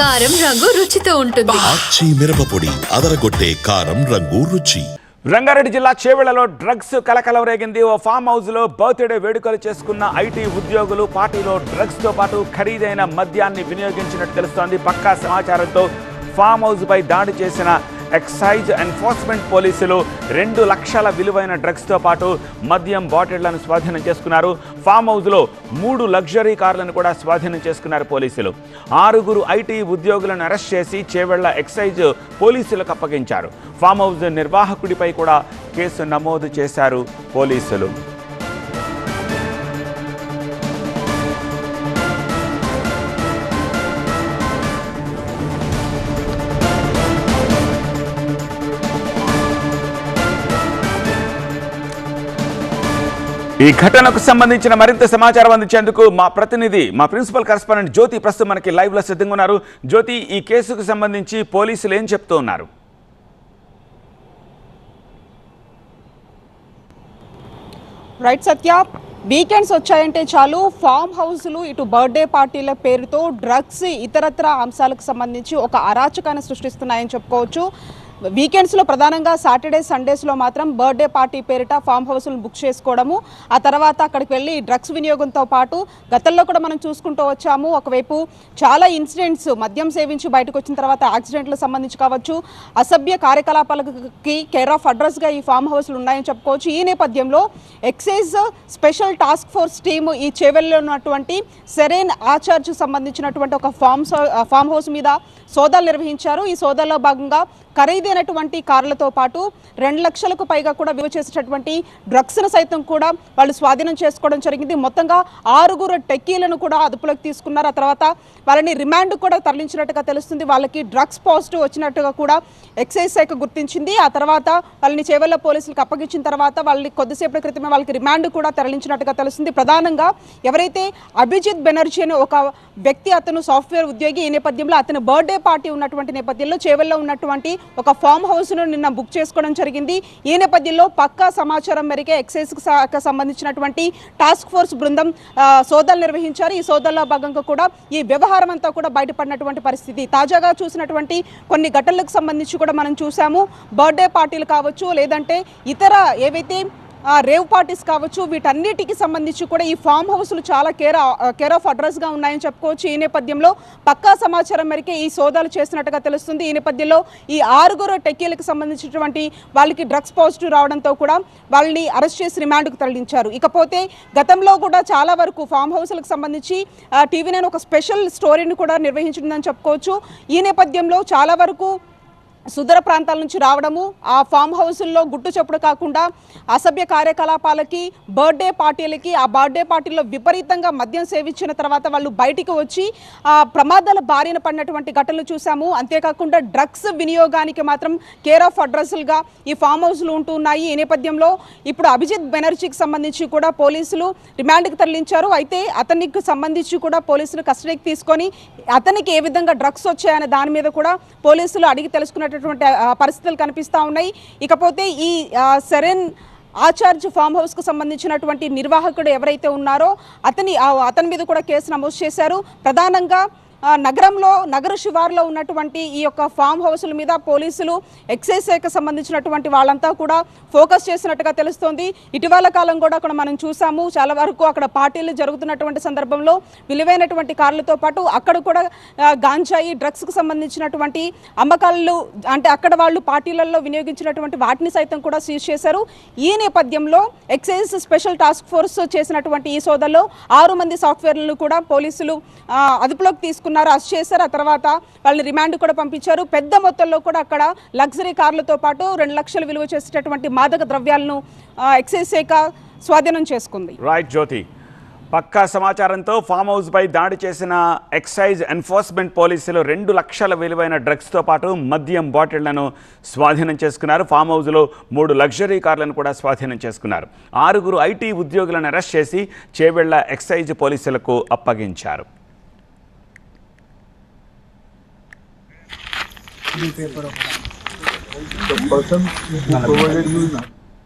కారం రంగు రుచితో ఉంటుంది. ఆచి మిరపపొడి అదరగొట్టే కారం రంగు రుచి. రంగారెడ్డి జిల్లా చేవెళ్లలో డ్రగ్స్ కలకలం రేగింది. ఓ ఫామ్ హౌస్ లో బర్త్డే వేడుకలు చేసుకున్న ఐటీ ఉద్యోగులు పార్టీలో డ్రగ్స్ తో పాటు ఖరీదైన మద్యాన్ని వినియోగించినట్టు తెలుస్తోంది. పక్కా సమాచారంతో ఫామ్ హౌస్ పై దాడి చేసిన ఎక్సైజ్ ఎన్ఫోర్స్మెంట్ పోలీసులు 2 లక్షల విలువైన డ్రగ్స్తో పాటు మద్యం బాటిళ్లను స్వాధీనం చేసుకున్నారు. ఫామ్ హౌస్లో 3 లగ్జరీ కార్లను కూడా స్వాధీనం చేసుకున్నారు పోలీసులు. 6 ఐటీ ఉద్యోగులను అరెస్ట్ చేసి చేవెళ్ల ఎక్సైజ్ పోలీసులకు అప్పగించారు. ఫామ్ హౌస్ నిర్వాహకుడిపై కూడా కేసు నమోదు చేశారు పోలీసులు. ఈ ఘటనకు సంబంధించిన మరింత సమాచారం అందించేందుకు మా ప్రతినిధి, మా ప్రిన్సిపల్ కరెస్పాండెంట్ జ్యోతి ప్రస్తుతం మనకి లైవ్లో సిద్ధంగా ఉన్నారు. జ్యోతి, ఈ కేసుకు సంబంధించి పోలీసులు ఏం చెప్తూ ఉన్నారు? రైట్ సత్య, వీకెండ్స్ వచ్చాయంటే చాలు ఫామ్ హౌస్లు ఇటు బర్త్డే పార్టీల పేరుతో డ్రగ్స్ ఇతరత్ర అంశాలకు సంబంధించి ఒక అరాచకాన్ని సృష్టిస్తున్నాయని చెప్పుకోవచ్చు. వీకెండ్స్లో ప్రధానంగా సాటర్డే సండేస్లో మాత్రం బర్త్డే పార్టీ పేరిట ఫామ్ హౌస్లను బుక్ చేసుకోవడము, ఆ తర్వాత అక్కడికి వెళ్ళి డ్రగ్స్ వినియోగంతో పాటు గతంలో కూడా మనం చూసుకుంటూ వచ్చాము. ఒకవైపు చాలా ఇన్సిడెంట్స్ మద్యం సేవించి బయటకు వచ్చిన తర్వాత యాక్సిడెంట్లకు సంబంధించి కావచ్చు, అసభ్య కార్యకలాపాలకి కేర్ ఆఫ్ అడ్రస్గా ఈ ఫామ్ హౌస్లు ఉన్నాయని చెప్పుకోవచ్చు. ఈ నేపథ్యంలో excise special task force team ఈ చేవెల్లో ఉన్నటువంటి సెరెన్ ఆచార్జ్ సంబంధించినటువంటి ఒక ఫామ్ హౌస్ మీద సోదాలు నిర్వహించారు. ఈ సోదాల్లో భాగంగా ఖరీదైనటువంటి కార్లతో పాటు 2 లక్షలకు పైగా కూడా విలువ చేసేటటువంటి డ్రగ్స్ను సైతం కూడా వాళ్ళు స్వాధీనం చేసుకోవడం జరిగింది. మొత్తంగా 6 టెక్కీలను కూడా అదుపులోకి తీసుకున్నారు. ఆ తర్వాత వాళ్ళని రిమాండ్ కూడా తరలించినట్టుగా తెలుస్తుంది. వాళ్ళకి డ్రగ్స్ పాజిటివ్ వచ్చినట్టుగా కూడా ఎక్సైజ్ శాఖ గుర్తించింది. ఆ తర్వాత వాళ్ళని చేవెళ్ల పోలీసులకు అప్పగించిన తర్వాత వాళ్ళని కొద్దిసేపటి క్రితమే వాళ్ళకి రిమాండ్ కూడా తరలించినట్టుగా తెలుస్తుంది. ప్రధానంగా ఎవరైతే అభిజిత్ బెనర్జీ అనే ఒక వ్యక్తి, అతను సాఫ్ట్వేర్ ఉద్యోగి. ఈ నేపథ్యంలో అతను బర్త్డే పార్టీ ఉన్నటువంటి నేపథ్యంలో చేవెళ్లలో ఉన్నటువంటి ఒక ఫామ్ హౌస్ను నిన్న బుక్ చేసుకోవడం జరిగింది. ఈ నేపథ్యంలో పక్కా సమాచారం మేరకే ఎక్సైజ్ శాఖకు సంబంధించినటువంటి టాస్క్ ఫోర్స్ బృందం సోదాలు నిర్వహించారు. ఈ సోదాల్లో భాగంగా కూడా ఈ వ్యవహారం అంతా కూడా బయటపడినటువంటి పరిస్థితి. తాజాగా చూసినటువంటి కొన్ని ఘటనలకు సంబంధించి కూడా మనం చూసాము. బర్త్డే పార్టీలు కావచ్చు, లేదంటే ఇతర ఏవైతే రేవ్ పార్టీస్ కావచ్చు, వీటన్నిటికి సంబంధించి కూడా ఈ ఫామ్ హౌస్లు చాలా కేర్ ఆఫ్ అడ్రస్గా ఉన్నాయని చెప్పుకోవచ్చు. ఈ నేపథ్యంలో పక్కా సమాచారం మేరకే ఈ సోదాలు చేసినట్టుగా తెలుస్తుంది. ఈ నేపథ్యంలో ఈ 6 టెక్కీలకు సంబంధించినటువంటి వాళ్ళకి డ్రగ్స్ పాజిటివ్ రావడంతో కూడా వాళ్ళని అరెస్ట్ చేసి రిమాండ్కు తరలించారు. ఇకపోతే గతంలో కూడా చాలా వరకు ఫామ్ హౌస్లకు సంబంధించి టీవీ9 ఒక స్పెషల్ స్టోరీని కూడా నిర్వహించిందని చెప్పుకోవచ్చు. ఈ నేపథ్యంలో చాలా వరకు సుదూర ప్రాంతాల నుంచి రావడము, ఆ ఫామ్ హౌస్ల్లో గుట్టు చప్పుడు కాకుండా అసభ్య కార్యకలాపాలకి, బర్త్డే పార్టీలకి, ఆ బర్త్డే పార్టీల్లో విపరీతంగా మద్యం సేవించిన తర్వాత వాళ్ళు బయటికి వచ్చి ప్రమాదాల బారిన పడినటువంటి ఘటనలు చూసాము. అంతేకాకుండా డ్రగ్స్ వినియోగానికి మాత్రం కేర్ ఆఫ్ అడ్రస్లుగా ఈ ఫామ్ హౌస్లు ఉంటున్నాయి. ఈ నేపథ్యంలో ఇప్పుడు అభిజిత్ బెనర్జీకి సంబంధించి కూడా పోలీసులు రిమాండ్కి తరలించారు. అయితే అతనికి సంబంధించి కూడా పోలీసులు కస్టడీకి తీసుకొని అతనికి ఏ విధంగా డ్రగ్స్ వచ్చాయనే దాని మీద కూడా పోలీసులు అడిగి తెలుసుకున్నటువంటి పరిస్థితులు కనిపిస్తూ ఉన్నాయి. ఇకపోతే ఈ సెరెన్ ఆచార్జ్ ఫామ్ హౌస్కు సంబంధించినటువంటి నిర్వాహకుడు ఎవరైతే ఉన్నారో అతని మీద కూడా కేసు నమోదు చేశారు. ప్రధానంగా నగరంలో నగర శివారులో ఉన్నటువంటి ఈ యొక్క ఫామ్ హౌస్ల మీద పోలీసులు ఎక్సైజ్ శాఖకు సంబంధించినటువంటి వాళ్ళంతా కూడా ఫోకస్ చేసినట్టుగా తెలుస్తోంది. ఇటీవల కాలం కూడా అక్కడ మనం చూసాము, చాలా వరకు అక్కడ పార్టీలు జరుగుతున్నటువంటి సందర్భంలో విలువైనటువంటి కార్లతో పాటు అక్కడ కూడా గాంజాయి, డ్రగ్స్కి సంబంధించినటువంటి అమ్మకాలు, అంటే అక్కడ వాళ్ళు పార్టీలలో వినియోగించినటువంటి వాటిని సైతం కూడా సీజ్ చేశారు. ఈ నేపథ్యంలో ఎక్సైజ్ స్పెషల్ టాస్క్ ఫోర్స్ చేసినటువంటి ఈ సోదాల్లో 6 మంది సాఫ్ట్వేర్లను కూడా పోలీసులు అదుపులోకి తీసుకున్నారు, అరెస్ట్ చేశారు. ఆ తర్వాత వాళ్ళని రిమాండ్ కూడా పంపించారు. పెద్ద మొత్తంలో కూడా అక్కడ లగ్జరీ కార్లతో పాటు 2 లక్షలు విలువ చేసేటటువంటి మాదక ద్రవ్యాలను ఎక్సైజ్ శాఖ స్వాధీనం చేసుకుంది. రైట్ జ్యోతి, పక్కా సమాచారంతో ఫామ్ హౌస్ పై దాడి చేసిన ఎక్సైజ్ ఎన్ఫోర్స్మెంట్ పోలీసులు 2 లక్షల విలువైన డ్రగ్స్తో పాటు మద్యం బాటిళ్లను స్వాధీనం చేసుకున్నారు. ఫామ్ హౌస్లో 3 లగ్జరీ కార్లను కూడా స్వాధీనం చేసుకున్నారు. 6 ఐటీ ఉద్యోగులను అరెస్ట్ చేసి చేవెళ్ల ఎక్సైజ్ పోలీసులకు అప్పగించారు. The person who provided you